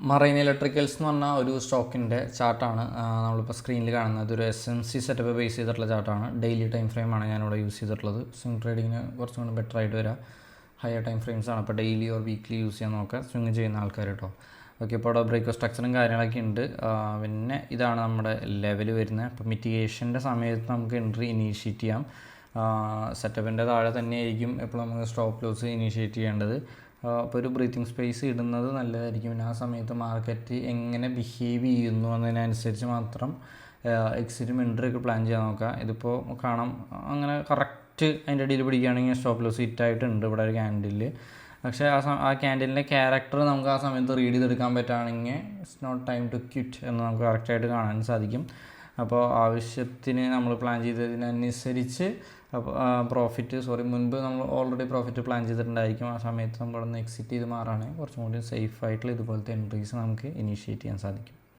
Marine electricals എന്ന് പറഞ്ഞാൽ ഒരു സ്റ്റോക്കിൻ്റെ ചാർട്ടാണ് നമ്മളിപ്പോൾ സ്ക്രീനിൽ കാണുന്നത്. ഒരു SMC സെറ്റപ്പ് ബേസ് ചെയ്തിട്ടുള്ള ചാർട്ടാണ്. ഡെയിലി ടൈം ഫ്രെയിമാണ് ഞാനിവിടെ യൂസ് ചെയ്തിട്ടുള്ളത്. സ്വിംഗ് ട്രേഡിങ്ങിന് കുറച്ചും കൂടി ബെറ്റർ ആയിട്ട് വരാം. ഹയർ ടൈം ഫ്രെയിംസാണ്. അപ്പോൾ ഡെയിലി ഓർ വീക്ക്ലി യൂസ് ചെയ്യാൻ നോക്കുക സ്വിംഗ് ചെയ്യുന്ന ആൾക്കാർ കേട്ടോ. ഓക്കെ, ഇപ്പോൾ അവിടെ ബ്രേക്ക് സ്ട്രക്ചറും കാര്യങ്ങളൊക്കെ ഉണ്ട്. പിന്നെ ഇതാണ് നമ്മുടെ ലെവൽ വരുന്നത്. അപ്പോൾ മിറ്റിഗേഷൻ്റെ സമയത്ത് നമുക്ക് എൻട്രി ഇനീഷ്യേറ്റ് ചെയ്യാം. സെറ്റപ്പിൻ്റെ താഴെ തന്നെയായിരിക്കും എപ്പോഴും നമുക്ക് സ്റ്റോപ്പ് ലോസ് ഇനീഷ്യേറ്റ് ചെയ്യേണ്ടത്. അപ്പോൾ ഒരു ബ്രീത്തിങ് സ്പേസ് ഇടുന്നത് നല്ലതായിരിക്കും. പിന്നെ ആ സമയത്ത് മാർക്കറ്റ് എങ്ങനെ ബിഹേവ് ചെയ്യുന്നു എന്നതിനനുസരിച്ച് മാത്രം എക്സിറ്റും എൻട്രിയൊക്കെ പ്ലാൻ ചെയ്യാൻ നോക്കുക. ഇതിപ്പോൾ കാണാം അങ്ങനെ കറക്റ്റ് അതിൻ്റെ അടിയിൽ പിടിക്കുകയാണെങ്കിൽ സ്റ്റോപ്പ് ലോസ് ഹിറ്റായിട്ടുണ്ട് ഇവിടെ ഒരു ക്യാൻഡിൽ. പക്ഷേ ആ ക്യാൻഡിലിൻ്റെ ക്യാരക്ടർ നമുക്ക് ആ സമയത്ത് റീഡ് ചെയ്തെടുക്കാൻ പറ്റുകയാണെങ്കിൽ it's not time to quit എന്ന് നമുക്ക് കറക്റ്റായിട്ട് കാണാൻ സാധിക്കും. അപ്പോൾ ആവശ്യത്തിന് നമ്മൾ പ്ലാൻ ചെയ്തതിനനുസരിച്ച് മുൻപ് നമ്മൾ ഓൾറെഡി പ്രോഫിറ്റ് പ്ലാൻ ചെയ്തിട്ടുണ്ടായിരിക്കും. ആ സമയത്ത് നമ്മളൊന്ന് എക്സിറ്റ് ചെയ്ത് മാറുകയാണെങ്കിൽ കുറച്ചും കൂടി സേഫ് ആയിട്ടുള്ള ഇതുപോലത്തെ എൻട്രീസ് നമുക്ക് ഇനീഷ്യേറ്റ് ചെയ്യാൻ സാധിക്കും.